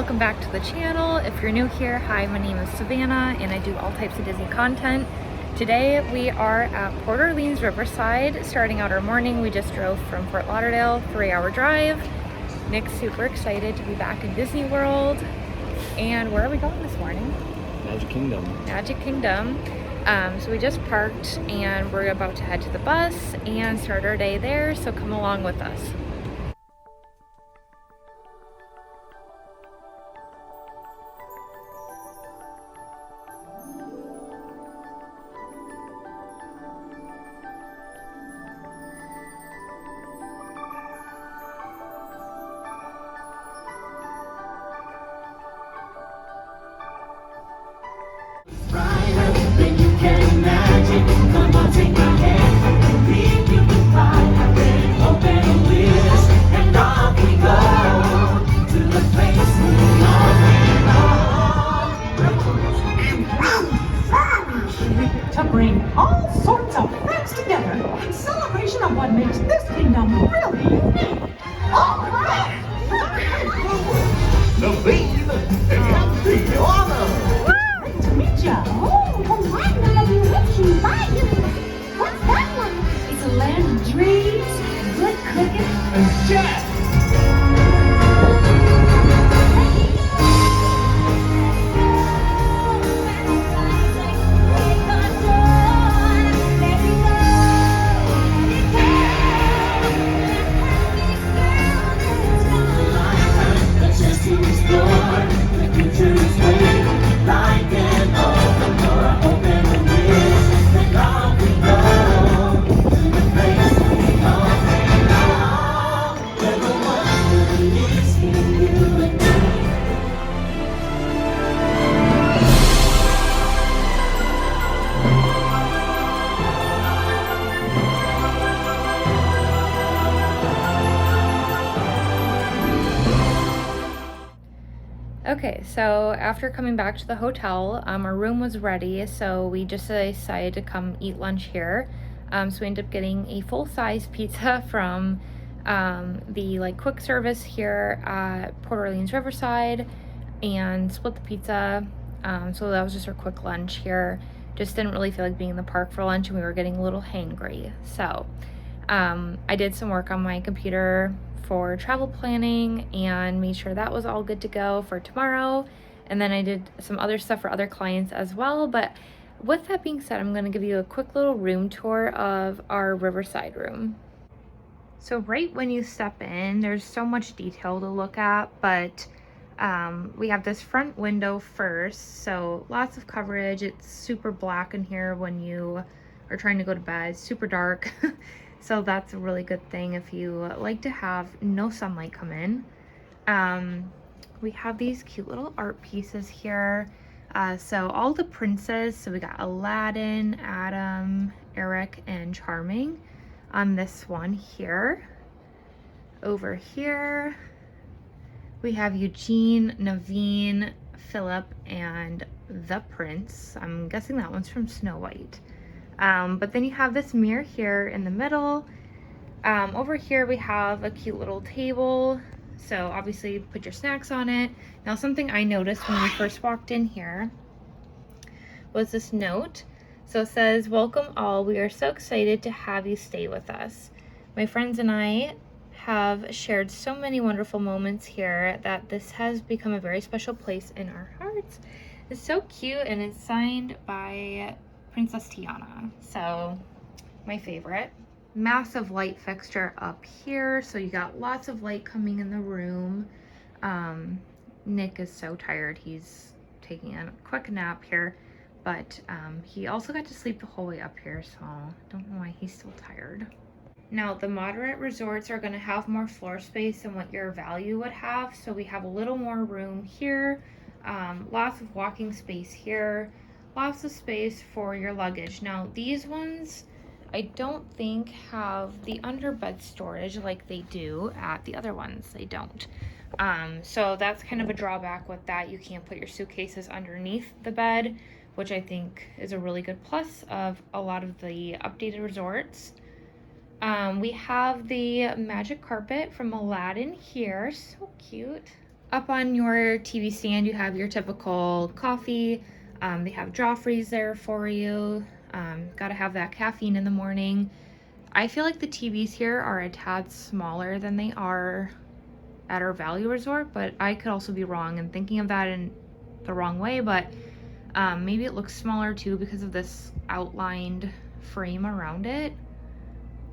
welcome back to the channel. If you're new here, hi, my name is Savannah and I do all types of Disney content. Today we are at Port Orleans Riverside, starting out our morning. We just drove from Fort Lauderdale, 3-hour drive. Nick's super excited to be back in Disney World. And where are we going this morning? Magic Kingdom. Magic Kingdom. So we just parked and we're about to head to the bus and start our day there, so come along with us. To bring all sorts of friends together in celebration of what makes this kingdom really unique. All right! The Bean and the Honor! Great to meet ya! Oh, the land will let you rich and buy you. What's that one? It's a land of dreams, good cooking, And Jack! Okay, so after coming back to the hotel, our room was ready, so we just decided to come eat lunch here. So we ended up getting a full-size pizza from the quick service here at Port Orleans Riverside and split the pizza. So that was just our quick lunch here. Just didn't really feel like being in the park for lunch and we were getting a little hangry. So I did some work on my computer for travel planning and made sure that was all good to go for tomorrow. And then I did some other stuff for other clients as well. But with that being said, I'm going to give you a quick little room tour of our Riverside room. So right when you step in, there's so much detail to look at, but we have this front window first, so lots of coverage. It's super black in here when you are trying to go to bed, super dark. So that's a really good thing if you like to have no sunlight come in. We have these cute little art pieces here. So all the princes, so we got Aladdin, Adam, Eric, and Charming on this one here. Over here, we have Eugene, Naveen, Philip, and the Prince. I'm guessing that one's from Snow White. But then you have this mirror here in the middle. Over here we have a cute little table. So obviously put your snacks on it. Now something I noticed when we first walked in here was this note. So it says, "Welcome all. We are so excited to have you stay with us. My friends and I have shared so many wonderful moments here that this has become a very special place in our hearts." It's so cute and it's signed by Princess Tiana, so my favorite. Massive light fixture up here, so you got lots of light coming in the room. Nick is so tired, he's taking a quick nap here, but he also got to sleep the whole way up here, so don't know why he's still tired. Now the moderate resorts are going to have more floor space than what your value would have, so we have a little more room here, lots of walking space here, lots of space for your luggage. Now these ones I don't think have the underbed storage like they do at the other ones. They don't. So that's kind of a drawback with that. You can't put your suitcases underneath the bed, which I think is a really good plus of a lot of the updated resorts. We have the magic carpet from Aladdin here. So cute. Up on your TV stand, you have your typical coffee. They have Joffrey's there for you. Gotta have that caffeine in the morning. I feel like the TVs here are a tad smaller than they are at our value resort, but I could also be wrong and thinking of that in the wrong way, but maybe it looks smaller too because of this outlined frame around it.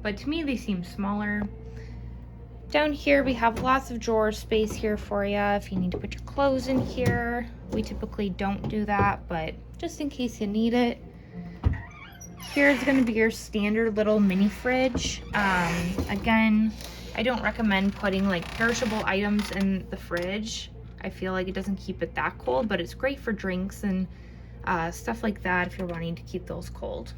But to me, they seem smaller. Down here, we have lots of drawer space here for you if you need to put your clothes in here. We typically don't do that, but just in case you need it. Here's going to be your standard little mini fridge. Again, I don't recommend putting like perishable items in the fridge. I feel like it doesn't keep it that cold, but it's great for drinks and stuff like that if you're wanting to keep those cold.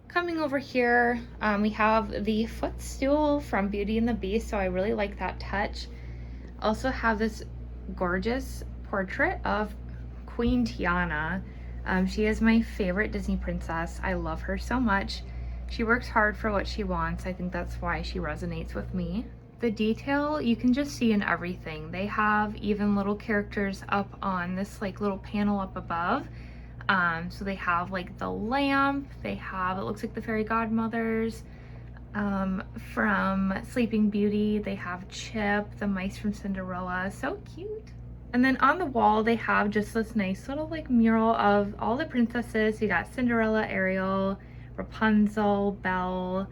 Coming over here, we have the footstool from Beauty and the Beast, so I really like that touch. Also have this gorgeous portrait of Queen Tiana. She is my favorite Disney princess. I love her so much. She works hard for what she wants. I think that's why she resonates with me. The detail you can just see in everything. They have even little characters up on this like little panel up above. So they have like the lamp, they have, it looks like the fairy godmothers from Sleeping Beauty, they have Chip, the mice from Cinderella, so cute. And then on the wall they have just this nice little like mural of all the princesses. You got Cinderella, Ariel, Rapunzel, Belle,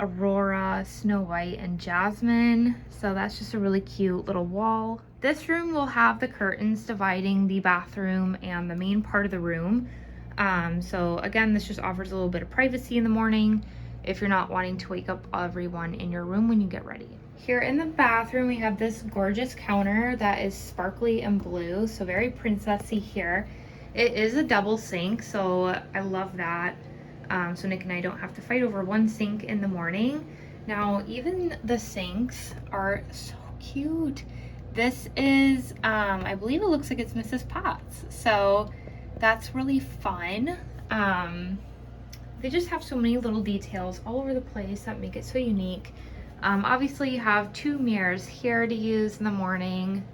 Aurora, Snow White, and Jasmine. So that's just a really cute little wall. This room will have the curtains dividing the bathroom and the main part of the room. So again, this just offers a little bit of privacy in the morning if you're not wanting to wake up everyone in your room when you get ready. Here in the bathroom, we have this gorgeous counter that is sparkly and blue, so very princessy here. It is a double sink, so I love that. So Nick and I don't have to fight over one sink in the morning. Now, even the sinks are so cute. This is, I believe it looks like it's Mrs. Potts, so that's really fun. They just have so many little details all over the place that make it so unique. Obviously you have 2 mirrors here to use in the morning.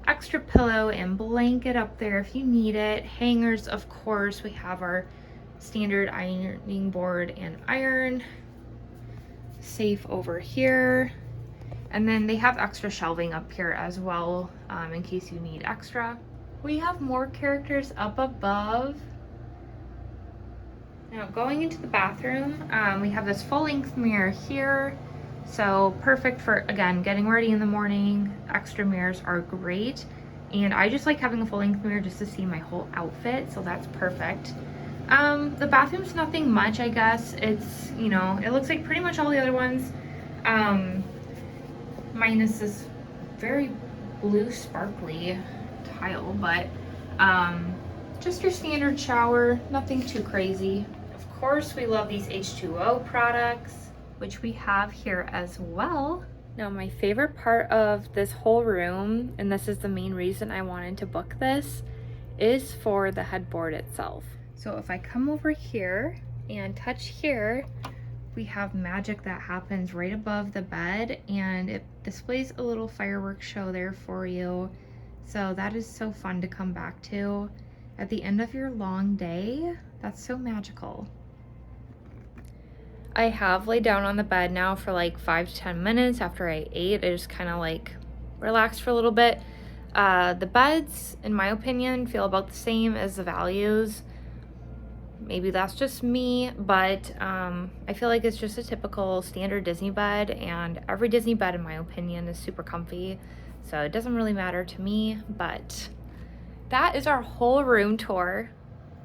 Extra pillow and blanket up there if you need it. Hangers, of course. We have our standard ironing board and iron. Safe over here. And then they have extra shelving up here as well, in case you need extra. We have more characters up above. Now going into the bathroom, we have this full-length mirror here. So perfect for, again, getting ready in the morning. Extra mirrors are great. And I just like having a full-length mirror just to see my whole outfit, so that's perfect. The bathroom's nothing much, I guess. It's, you know, it looks like pretty much all the other ones. Minus this very blue sparkly tile, but just your standard shower, nothing too crazy. Of course, we love these H2O products, which we have here as well. Now, my favorite part of this whole room, and this is the main reason I wanted to book this, is for the headboard itself. So if I come over here and touch here, we have magic that happens right above the bed, and it displays a little fireworks show there for you. So that is so fun to come back to at the end of your long day. That's so magical. I have laid down on the bed now for like 5 to 10 minutes after I ate. I just kind of like relaxed for a little bit. The beds, in my opinion, feel about the same as the values. Maybe that's just me, but I feel like it's just a typical standard Disney bed, and every Disney bed, in my opinion, is super comfy. So it doesn't really matter to me, but that is our whole room tour.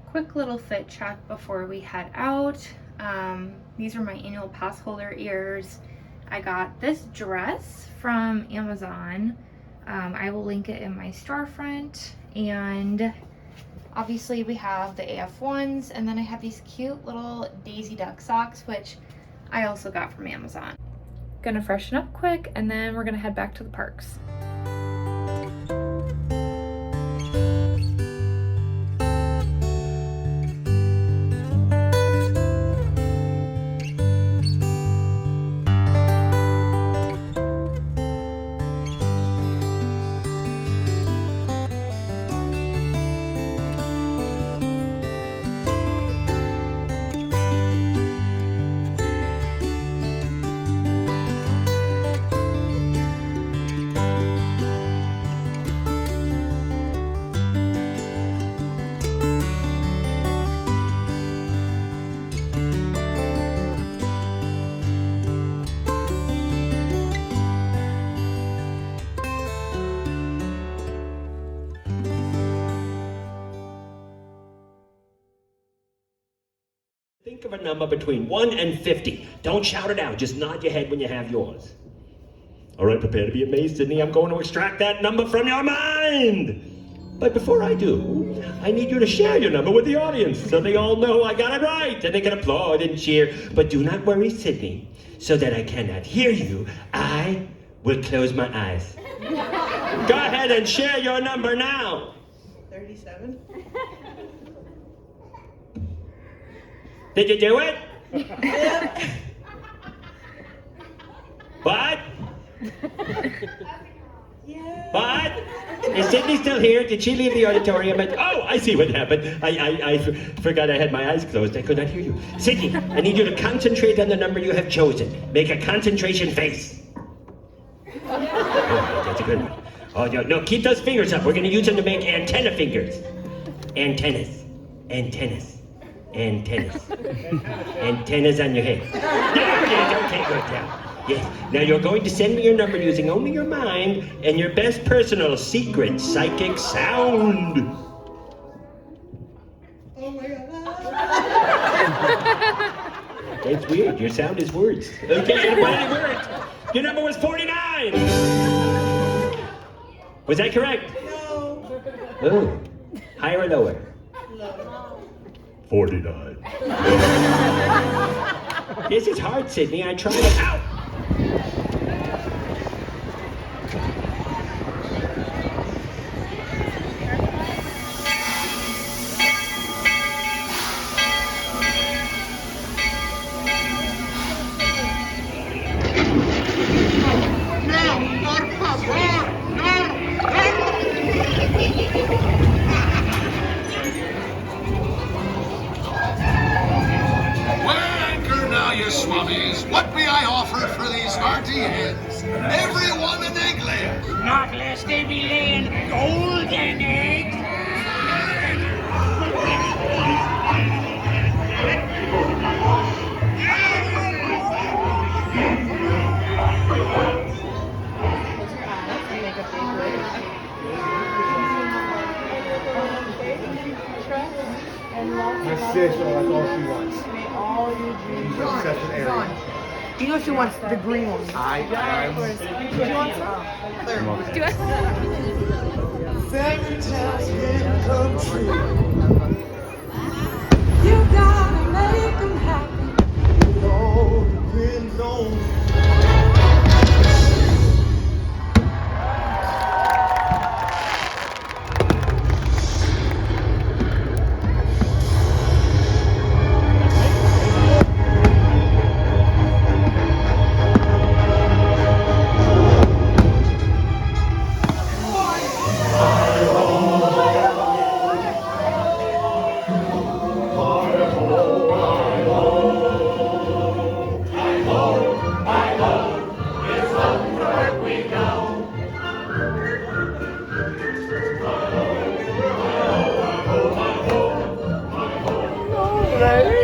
Quick little fit check before we head out. These are my annual pass holder ears. I got this dress from Amazon. I will link it in my storefront, and obviously we have the AF1s, and then I have these cute little Daisy Duck socks, which I also got from Amazon. Gonna freshen up quick, and then we're gonna head back to the parks. Think of a number between 1 and 50. Don't shout it out. Just nod your head when you have yours. All right, prepare to be amazed, Sydney. I'm going to extract that number from your mind. But before I do, I need you to share your number with the audience so they all know I got it right and they can applaud and cheer. But do not worry, Sydney. So that I cannot hear you, I will close my eyes. Go ahead and share your number now. 37. Did you do it? What? Yeah. What? Is Sydney still here? Did she leave the auditorium? Oh, I see what happened. I forgot I had my eyes closed. I could not hear you. Sydney, I need you to concentrate on the number you have chosen. Make a concentration face. Oh, that's a good one. Oh, no, keep those fingers up. We're going to use them to make antenna fingers. Antennas. Antennas. Antennas. Antennas on your head. There it is. Okay, good. Yeah. Yes. Now you're going to send me your number using only your mind and your best personal secret psychic sound. Oh my God. That's weird. Your sound is words. Okay, it worked. Your number was 49. Was that correct? No. Oh. Higher or lower? Low. 49. This is hard, Sydney. I tried it out. Swabbies, what may I offer for these hearty heads? Everyone an egg layer. Not lest they be laying golden eggs. My sis, that's all she wants. All you dreams. She's obsessed with Ariel. You know she wants the green one. She wants Do I? 7 times can come true. You gotta make them happy. It all depends on Right?